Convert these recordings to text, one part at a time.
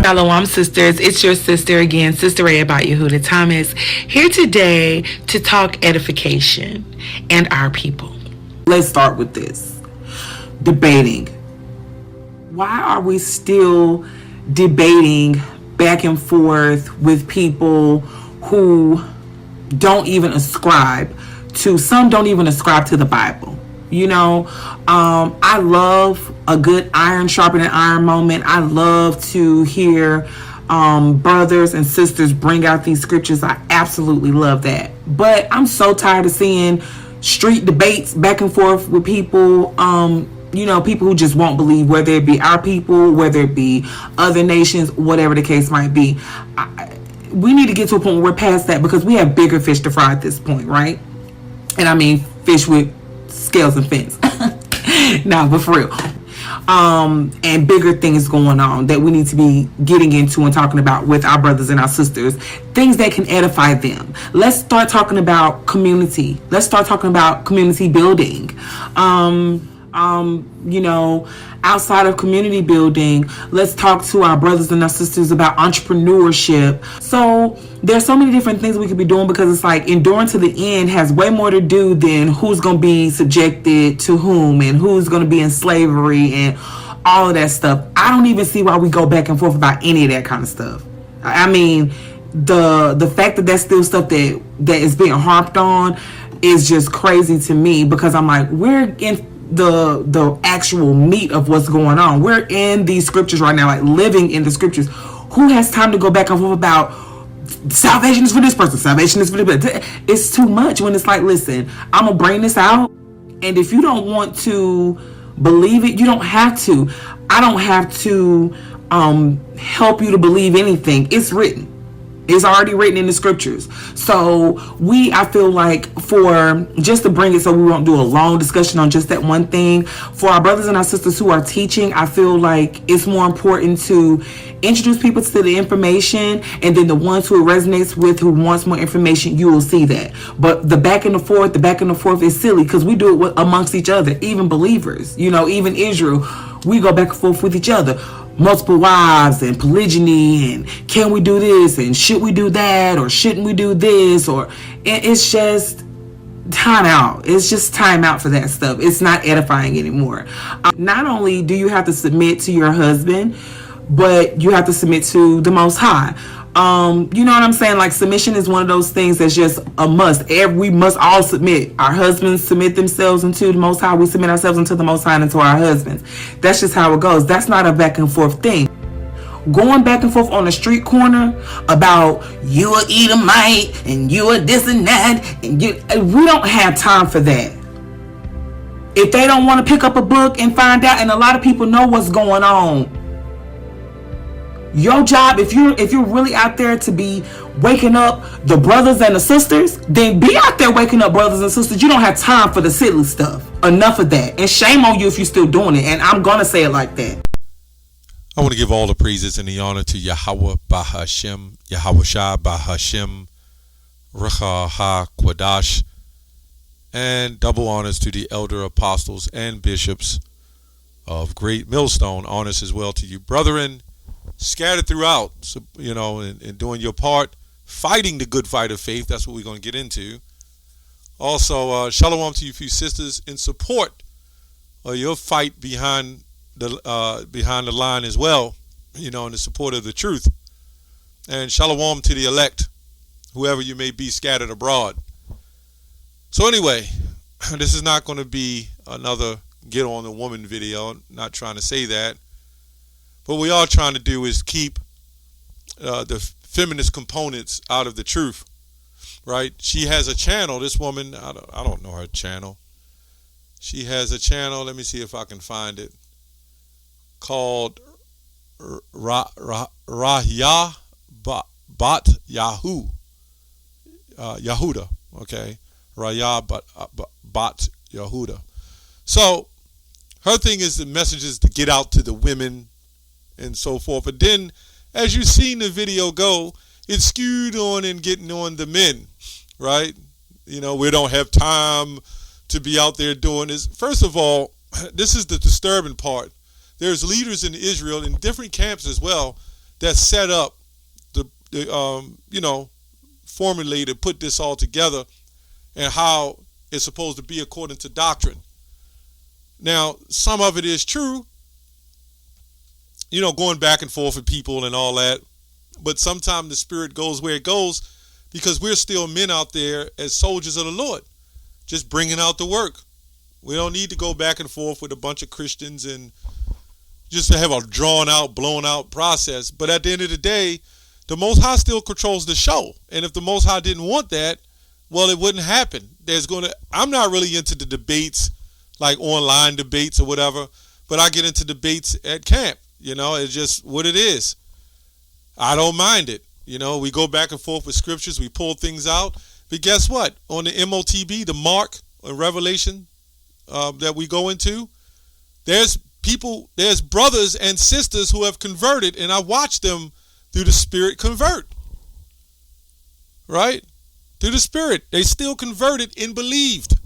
Shalom, sisters. It's your sister again, Sister Ray about Yehuda Thomas, here today to talk edification and our people. Let's start with this. Debating. Why are we still debating back and forth with people who don't even ascribe to, some don't even ascribe to the Bible? You know, I love a good iron sharpening iron moment. I love to hear brothers and sisters bring out these scriptures. I absolutely love that. But I'm so tired of seeing street debates back and forth with people, you know, people who just won't believe, whether it be our people, whether it be other nations, whatever the case might be. We need to get to a point where we're past that, because we have bigger fish to fry at this point, right? And I mean fish with scales and fins. Nah, but for real. And bigger things going on that we need to be getting into and talking about with our brothers and our sisters. Things that can edify them. Let's start talking about community. Let's start talking about community building. You know, outside of community building, let's talk to our brothers and our sisters about entrepreneurship. So there's so many different things we could be doing, because it's like enduring to the end has way more to do than who's going to be subjected to whom and who's going to be in slavery and all of that stuff. I don't even see why we go back and forth about any of that kind of stuff. I mean, the fact that that's still stuff that is being harped on is just crazy to me, because I'm like, we're in the actual meat of what's going on. We're in these scriptures right now, like living in the scriptures. Who has time to go back and forth about salvation is for this person, salvation is for this person? It's too much when it's like, listen, I'm gonna bring this out, and if you don't want to believe it, you don't have to. I don't have to help you to believe anything. It's written. It's already written in the scriptures. So I feel like, for just to bring it so we won't do a long discussion on just that one thing, for our brothers and our sisters who are teaching, I feel like it's more important to introduce people to the information, and then the ones who it resonates with, who wants more information, you will see that. But the back and the forth is silly, because we do it amongst each other, even believers, you know, even Israel, we go back and forth with each other. Multiple wives and polygyny, and can we do this, and should we do that, or shouldn't we do this, or it's just time out. It's just time out for that stuff. It's not edifying anymore. Not only do you have to submit to your husband, but you have to submit to the Most High. You know what I'm saying? Like, submission is one of those things that's just a must. We must all submit. Our husbands submit themselves unto the Most High. We submit ourselves unto the Most High and unto our husbands. That's just how it goes. That's not a back and forth thing. Going back and forth on the street corner about you a Edomite and you a this and that, and we don't have time for that. If they don't want to pick up a book and find out, and a lot of people know what's going on, your job, if you're really out there to be waking up the brothers and the sisters, then be out there waking up brothers and sisters. You don't have time for the silly stuff. Enough of that. And shame on you if you're still doing it. And I'm gonna say it like that. I want to give all the praises and the honor to Yahweh Bahashem, Yahweh Shah Bahashem, Recha Ha Kwadash, and double honors to the elder apostles and bishops of Great Millstone. Honors as well to you, brethren, scattered throughout, so, you know, and doing your part, fighting the good fight of faith. That's what we're going to get into. Also, shalom to you few sisters in support of your fight behind the line as well, you know, in the support of the truth. And shalom to the elect, whoever you may be scattered abroad. So anyway, this is not going to be another get on the woman video. Not trying to say that. What we are trying to do is keep the feminist components out of the truth, right? She has a channel. This woman, I don't know her channel. She has a channel. Let me see if I can find it. Called Rahya Bat Yahuda. Okay, Rahya Bat Yahuda. So her thing is the messages to get out to the women and so forth. But then, as you've seen the video go, it's skewed on and getting on the men, right? You know, we don't have time to be out there doing this. First of all, this is the disturbing part. There's leaders in Israel in different camps as well that set up formulated, put this all together, and how it's supposed to be according to doctrine. Now, some of it is true, going back and forth with people and all that, but sometimes the spirit goes where it goes because we're still men out there as soldiers of the Lord, just bringing out the work. We don't need to go back and forth with a bunch of Christians and just to have a drawn out, blown out process. But at the end of the day, the Most High still controls the show. And if the Most High didn't want that, well, it wouldn't happen. I'm not really into the debates, like online debates or whatever, but I get into debates at camp. It's just what it is. I don't mind it. We go back and forth with scriptures. We pull things out. But guess what? On the MOTB, the Mark or Revelation that we go into, there's brothers and sisters who have converted, and I watch them through the Spirit convert. Right? Through the Spirit. They still converted and believed.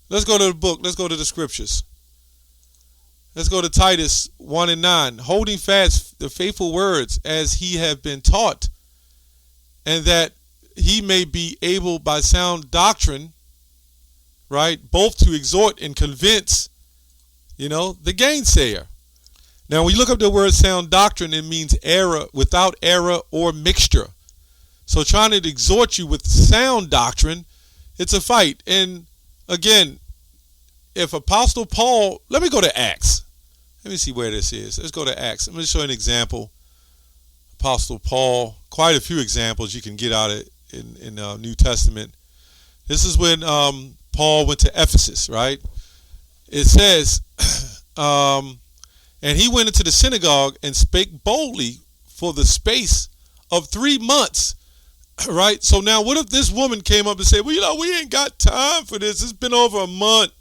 Let's go to the book. Let's go to the scriptures. Let's go to Titus 1:9. Holding fast the faithful words as he have been taught, and that he may be able by sound doctrine, right, both to exhort and convince, the gainsayer. Now, when you look up the word sound doctrine, it means error, without error or mixture. So trying to exhort you with sound doctrine, it's a fight. And again, if Apostle Paul, let me go to Acts. Let me see where this is. Let's go to Acts. I'm going to show you an example. Apostle Paul, quite a few examples you can get out of in New Testament. This is when Paul went to Ephesus, right? It says, and he went into the synagogue and spake boldly for the space of 3 months, right? So now what if this woman came up and said, well, we ain't got time for this. It's been over a month,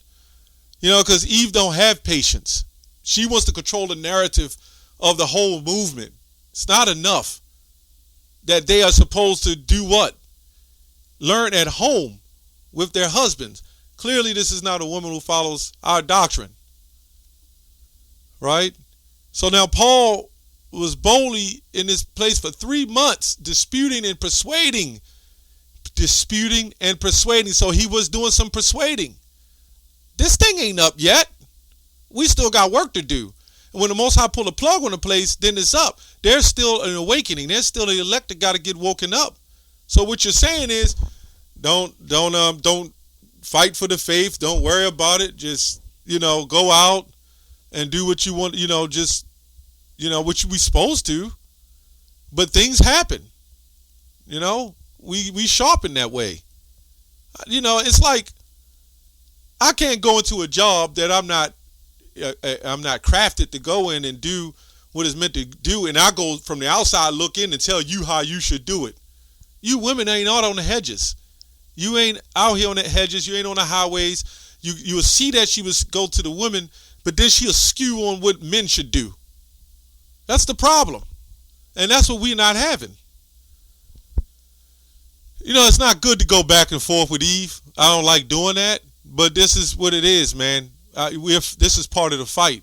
because Eve don't have patience. She wants to control the narrative of the whole movement. It's not enough that they are supposed to do what? Learn at home with their husbands. Clearly, this is not a woman who follows our doctrine. Right? So now Paul was boldly in this place for 3 months, disputing and persuading. So he was doing some persuading. This thing ain't up yet. We still got work to do. And when the Most High pull the plug on the place, then it's up. There's still an awakening. There's still the elect that got to get woken up. So what you're saying is, don't fight for the faith. Don't worry about it. Just, go out and do what you want, what we supposed to. But things happen. We sharpen that way. It's like I can't go into a job that I'm not crafted to go in and do what it's meant to do, and I go from the outside look in and tell you how you should do it. You women ain't out on the hedges. You ain't out here on the hedges. You ain't on the highways. You will see that she was go to the women, but then she'll skew on what men should do. That's the problem, and that's what we're not having. It's not good to go back and forth with Eve. I don't like doing that, but this is what it is, man. This is part of the fight.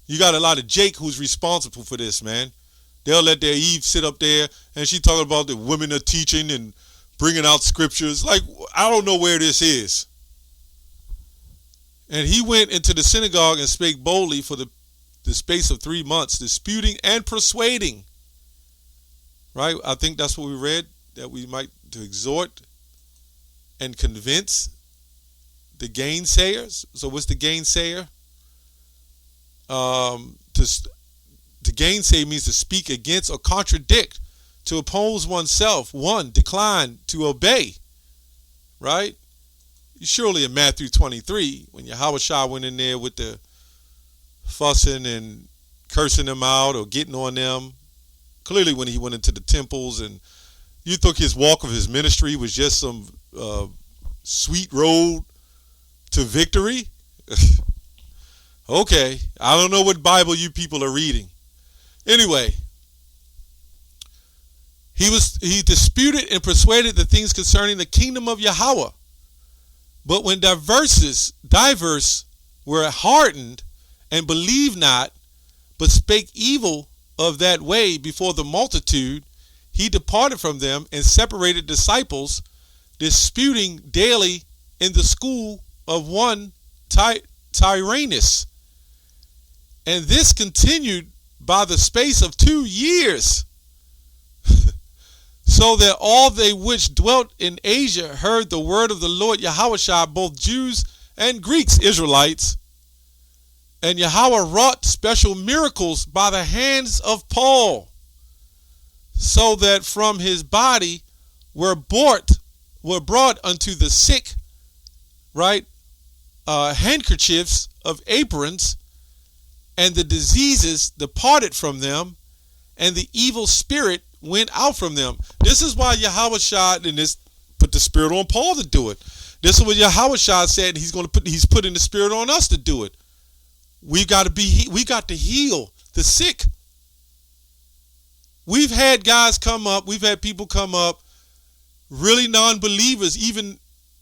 You got a lot of Jake who's responsible for this, man. They'll let their Eve sit up there and she talking about the women are teaching and bringing out scriptures. Like, I don't know where this is. And he went into the synagogue and spake boldly for the space of 3 months, disputing and persuading. Right? I think that's what we read, that we might to exhort and convince the gainsayers. So what's the gainsayer? To gainsay means to speak against or contradict, to oppose oneself, decline to obey. Right? Surely in Matthew 23, when Yahushua went in there with the fussing and cursing them out or getting on them, clearly when he went into the temples, and you think his walk of his ministry was just some sweet road to victory? Okay, I don't know what Bible you people are reading. Anyway, he disputed and persuaded the things concerning the kingdom of Yahweh. But when divers were hardened and believed not, but spake evil of that way before the multitude, he departed from them and separated disciples, disputing daily in the school of one Tyrannus. And this continued by the space of 2 years, so that all they which dwelt in Asia heard the word of the Lord Yahushua, both Jews and Greeks, Israelites. And Yahweh wrought special miracles by the hands of Paul, so that from his body were brought unto the sick, right, handkerchiefs of aprons, and the diseases departed from them, and the evil spirit went out from them. This is why Yahushua and this put the spirit on Paul to do it. This is what Yahushua said he's putting the spirit on us to do it. We got to heal the sick. We've had guys come up, we've had people come up, really non-believers, even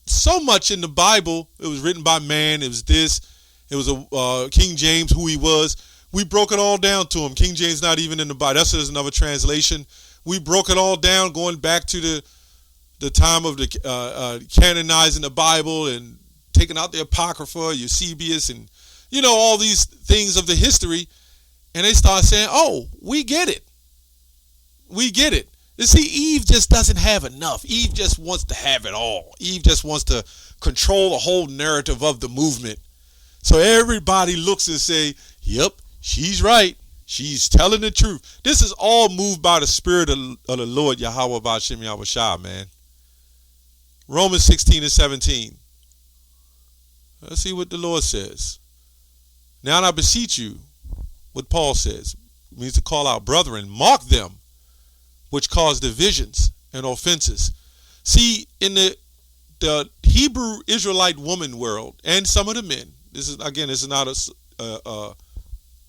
so much in the Bible. It was written by man. It was this. It was a King James, who he was. We broke it all down to him. King James not even in the Bible. That's just another translation. We broke it all down, going back to the time of the canonizing the Bible and taking out the Apocrypha, Eusebius, and all these things of the history. And they start saying, "Oh, we get it. We get it." You see, Eve just doesn't have enough. Eve just wants to have it all. Eve just wants to control the whole narrative of the movement. So everybody looks and say, "Yep, she's right. She's telling the truth." This is all moved by the Spirit of the Lord, Yahweh B'Shem Yahushua, man. Romans 16:17. Let's see what the Lord says. "Now I beseech you," what Paul says, means to call out brethren, "mark them which cause divisions and offenses." See, in the Hebrew Israelite woman world, and some of the men, this is not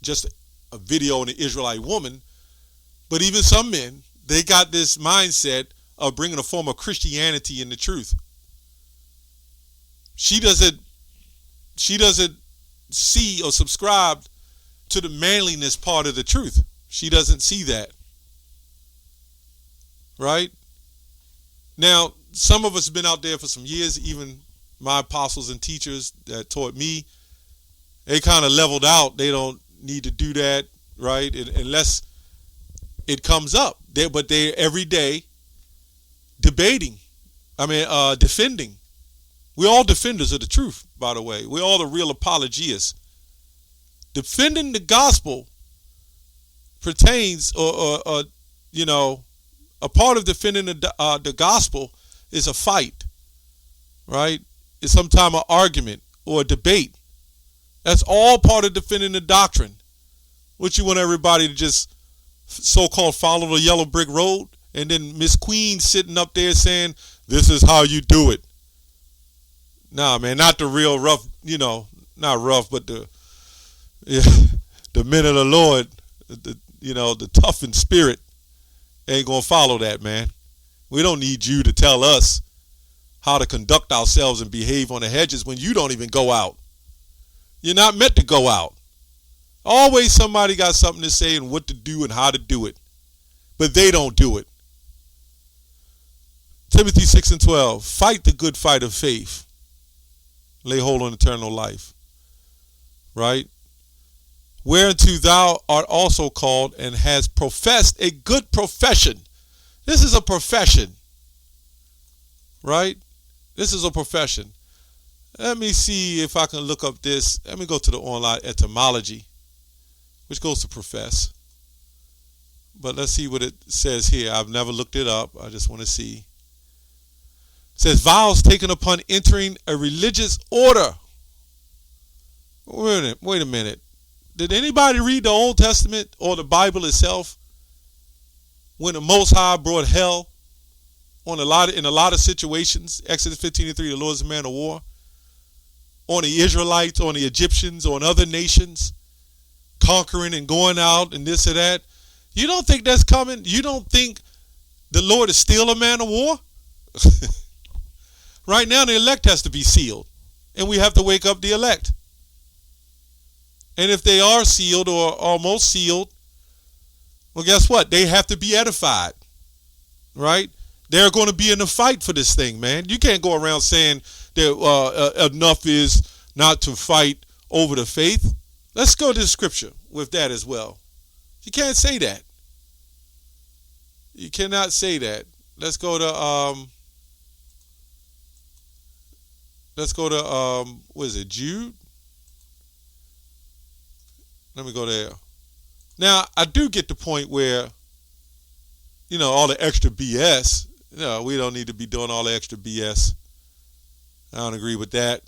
just a video on the Israelite woman, but even some men, they got this mindset of bringing a form of Christianity in the truth. She doesn't see or subscribe to the manliness part of the truth. She doesn't see that. Right? Now, some of us have been out there for some years, even my apostles and teachers that taught me, they kind of leveled out. They don't need to do that, right? Unless it comes up. But they're every day defending. We're all defenders of the truth, by the way. We're all the real apologists. Defending the gospel pertains, a part of defending the gospel is a fight, right? It's sometimes an argument or a debate. That's all part of defending the doctrine. What you want everybody to just so-called follow the yellow brick road, and then Miss Queen sitting up there saying, "This is how you do it." Nah, man, not the real rough, not rough, but the men of the Lord, the tough in spirit ain't gonna follow that, man. We don't need you to tell us how to conduct ourselves and behave on the hedges when you don't even go out. You're not meant to go out. Always somebody got something to say and what to do and how to do it, but they don't do it. Timothy 6:12, fight the good fight of faith. Lay hold on eternal life. Right? Whereunto thou art also called, and has professed a good profession. This is a profession. Right? This is a profession. Let me see if I can look up this. Let me go to the online etymology, which goes to profess. But let's see what it says here. I've never looked it up. I just want to see. It says, vows taken upon entering a religious order. Wait a minute. Did anybody read the Old Testament or the Bible itself when the Most High brought hell in a lot of situations? Exodus 15:3, the Lord is a man of war. On the Israelites, on the Egyptians, on other nations, conquering and going out and this or that. You don't think that's coming? You don't think the Lord is still a man of war? Right now, the elect has to be sealed, and we have to wake up the elect. And if they are sealed or almost sealed, Well, guess what? They have to be edified, right? They're going to be in a fight for this thing, man. You can't go around saying that enough is not to fight over the faith. Let's go to the scripture with that as well. You can't say that. You cannot say that. Let's go to what is it, Jude? Let me go there. Now, I do get the point where, all the extra BS, we don't need to be doing all the extra BS. I don't agree with that.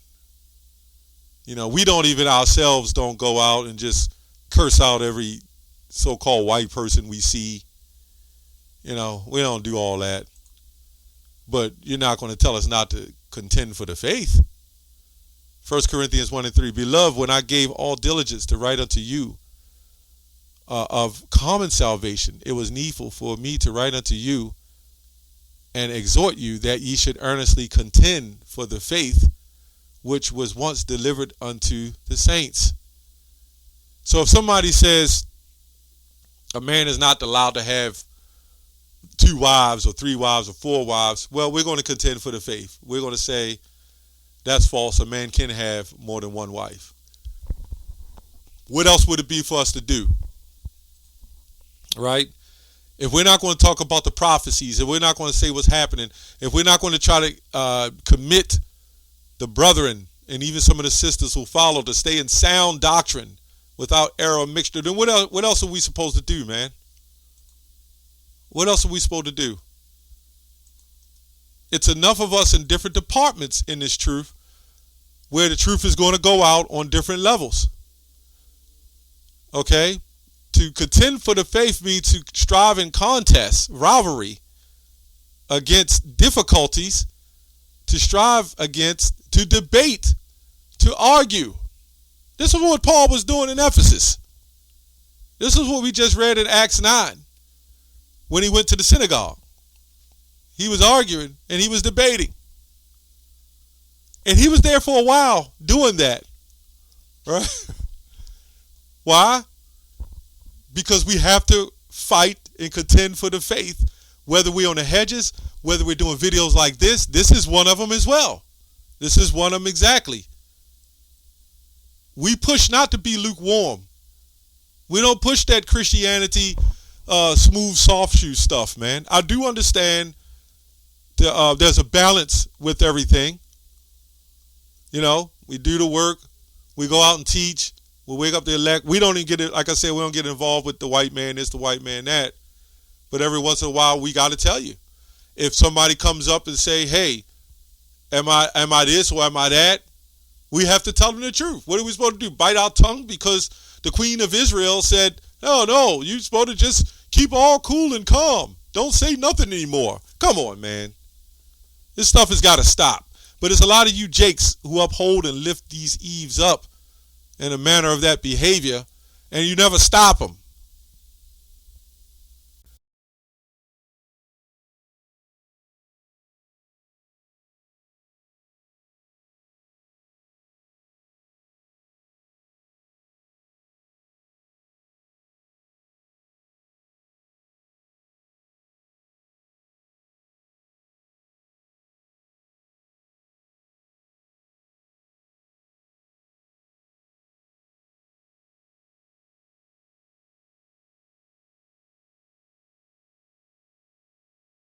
We don't even ourselves don't go out and just curse out every so-called white person we see. We don't do all that. But you're not going to tell us not to contend for the faith. 1 Corinthians 1:3, Beloved, when I gave all diligence to write unto you of common salvation, it was needful for me to write unto you and exhort you that ye should earnestly contend for the faith which was once delivered unto the saints. So if somebody says a man is not allowed to have 2 wives or 3 wives or 4 wives, well, we're going to contend for the faith. We're going to say that's false. A man can have more than 1 wife. What else would it be for us to do? Right? If we're not going to talk about the prophecies, if we're not going to say what's happening, if we're not going to try to commit the brethren and even some of the sisters who follow to stay in sound doctrine without error or mixture, then what else are we supposed to do, man? What else are we supposed to do? It's enough of us in different departments in this truth where the truth is going to go out on different levels. Okay? To contend for the faith means to strive in contest, rivalry against difficulties, to strive against, to debate, to argue. This is what Paul was doing in Ephesus. This is what we just read in Acts 9 when he went to the synagogue. He was arguing and he was debating. And he was there for a while doing that. Right? Why? Because we have to fight and contend for the faith, whether we're on the hedges, whether we're doing videos like this. This is one of them as well. This is one of them exactly. We push not to be lukewarm. We don't push that Christianity smooth, soft shoe stuff, man. I do understand there's a balance with everything. We do the work. We go out and teach. We wake up the elect. We don't even get it. Like I said, we don't get involved with the white man this, the white man that. But every once in a while, we got to tell you. If somebody comes up and say, hey, am I this or am I that? We have to tell them the truth. What are we supposed to do? Bite our tongue because the Queen of Israel said, no, you're supposed to just keep all cool and calm. Don't say nothing anymore. Come on, man. This stuff has got to stop. But there's a lot of you jakes who uphold and lift these eaves up in a manner of that behavior, and you never stop them.